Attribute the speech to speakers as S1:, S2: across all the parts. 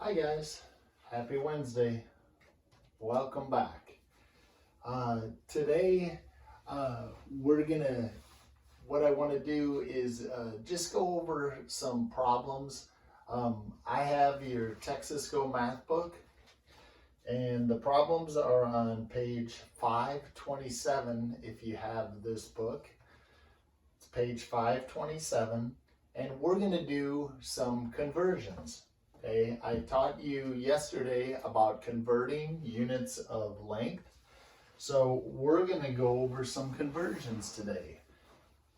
S1: Hi guys, happy Wednesday. Welcome back. Today, what I want to do is just go over some problems. I have your Texas Go Math book, and the problems are on page 527 if you have this book. It's page 527, and we're going to do some conversions. Okay, I taught you yesterday about converting units of length. So we're going to go over some conversions today.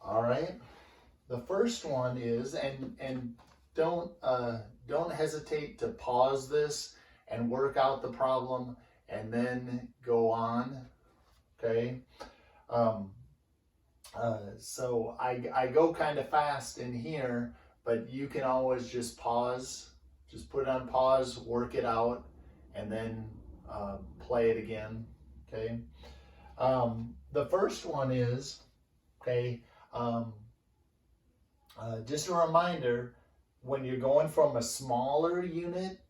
S1: All right. The first one is, and don't hesitate to pause this and work out the problem and then go on. Okay. So I go kind of fast in here, but you can always just pause. Just put it on pause, work it out, and then play it again, okay? The first one is, okay, just a reminder, when you're going from a smaller unit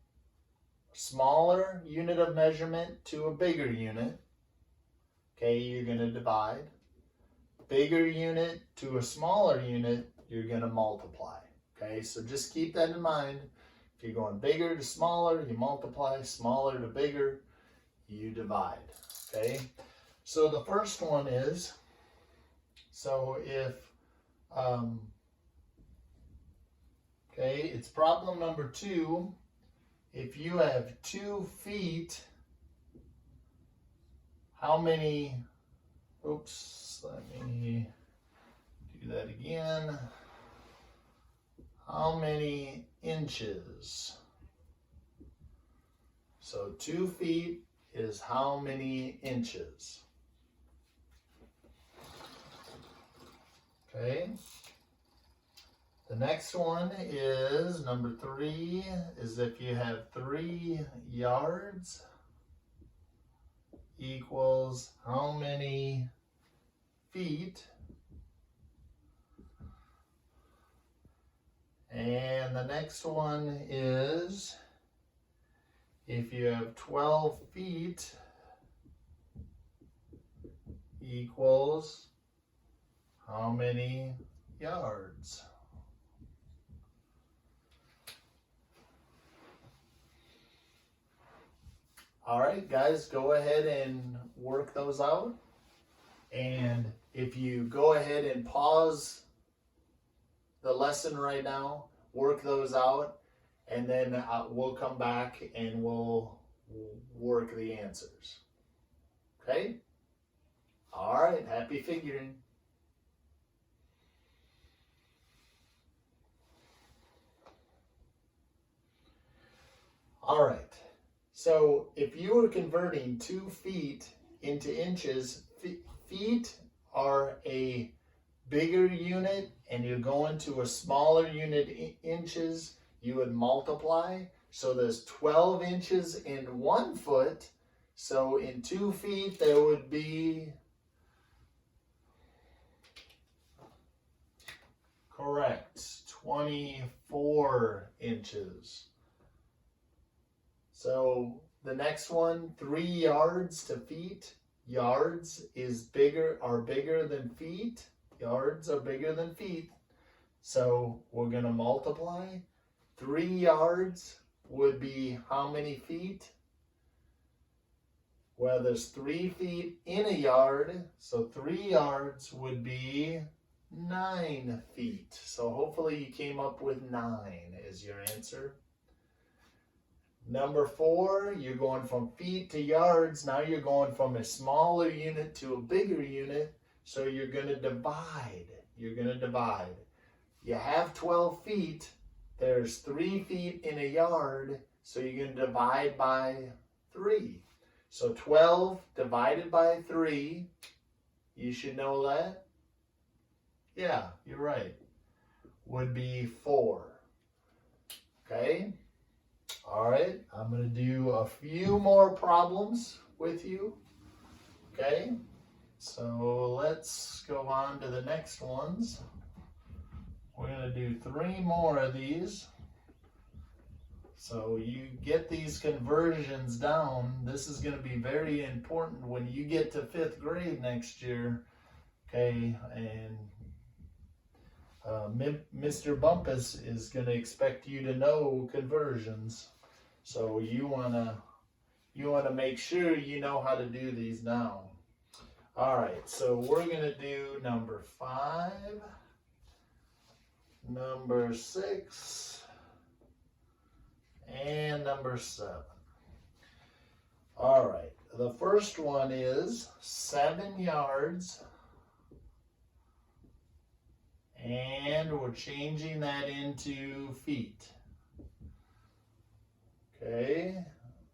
S1: of measurement to a bigger unit, okay, you're going to divide. Bigger unit to a smaller unit, you're going to multiply, okay? So just keep that in mind. If you're going bigger to smaller, you multiply. Smaller to bigger, you divide. Okay? So the first one is, so if, okay, it's problem number 2. If you have 2 feet, how many, oops, let me do that again. How many inches? So 2 feet is how many inches? Okay. The next one is number 3, is if you have 3 yards equals how many feet? And the next one is if you have 12 feet equals how many yards? All right, guys, go ahead and work those out. And if you go ahead and pause the lesson right now, work those out, and then we'll come back and we'll work the answers. Okay? All right, happy figuring. All right, so if you were converting 2 feet into inches, feet are a bigger unit and you're going to a smaller unit, inches, you would multiply. So there's 12 inches in 1 foot. So in 2 feet, there would be, correct, 24 inches. So the next one, 3 yards to feet. Yards are bigger than feet. Yards are bigger than feet. So we're going to multiply. 3 yards would be how many feet? Well, there's 3 feet in a yard. So 3 yards would be 9 feet. So hopefully you came up with 9 as your answer. Number 4, you're going from feet to yards. Now you're going from a smaller unit to a bigger unit. So you're going to divide. You're going to divide. You have 12 feet. There's 3 feet in a yard. So you're going to divide by 3. So 12 divided by 3. You should know that. Yeah, you're right. Would be 4. Okay? All right, I'm going to do a few more problems with you. Okay? So let's go on to the next ones. We're going to do 3 more of these. So you get these conversions down. This is going to be very important when you get to 5th grade next year. Okay, and Mr. Bumpus is going to expect you to know conversions. So you want to make sure you know how to do these now. All right, so we're going to do number 5, number 6, and number 7. All right, the first one is 7 yards, and we're changing that into feet. Okay,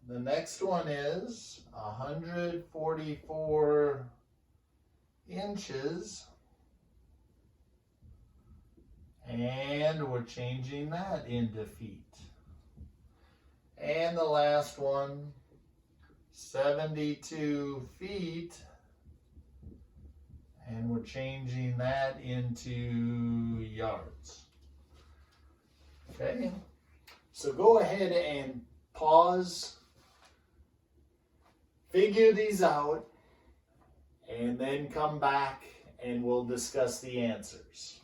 S1: the next one is 144 inches, and we're changing that into feet. And the last one, 72 feet, and we're changing that into yards. Okay, so go ahead and pause, figure these out, and then come back and we'll discuss the answers.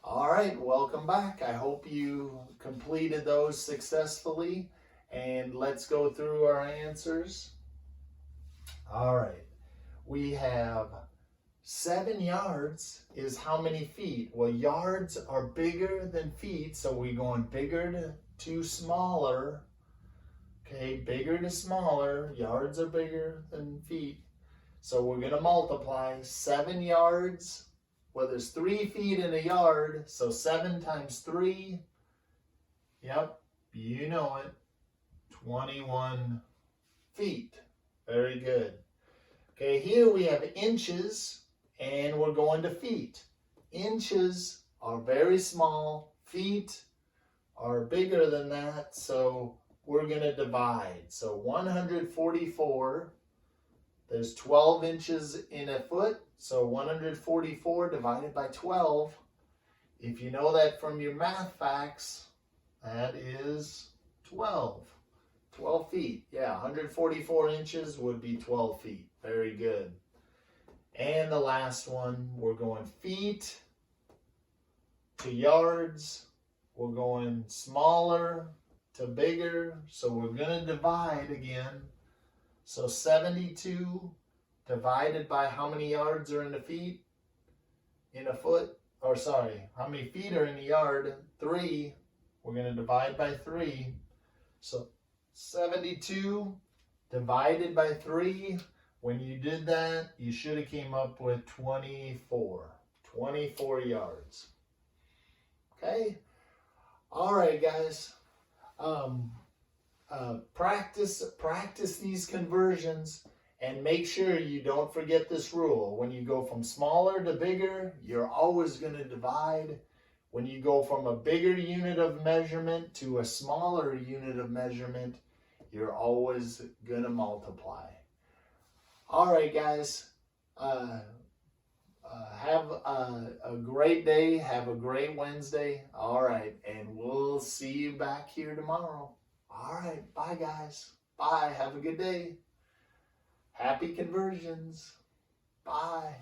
S1: All right, welcome back. I hope you completed those successfully, and let's go through our answers. All right, we have 7 yards is how many feet? Well, yards are bigger than feet, so we're going bigger to smaller. Okay, bigger to smaller. Yards are bigger than feet. So we're going to multiply 7 yards. Well, there's 3 feet in a yard, so 7 times 3. Yep, you know it. 21 feet. Very good. Okay, here we have inches, and we're going to feet. Inches are very small. Feet are bigger than that, so we're going to divide. So 144, there's 12 inches in a foot, so 144 divided by 12. If you know that from your math facts, that is 12. 12 feet. Yeah, 144 inches would be 12 feet. Very good. And the last one, we're going feet to yards. We're going smaller to bigger. So we're going to divide again. So 72 divided by how many yards are in a feet? In a foot? Or sorry, how many feet are in a yard? 3. We're going to divide by 3. So 72 divided by 3. When you did that, you should have came up with 24. 24 yards. Okay? All right, guys. Practice these conversions, and make sure you don't forget this rule. When you go from smaller to bigger, you're always going to divide. When you go from a bigger unit of measurement to a smaller unit of measurement, you're always going to multiply. All right, guys. Have a great day. Have a great Wednesday. All right, and we'll see you back here tomorrow. All right, bye, guys. Bye. Have a good day. Happy conversions. Bye.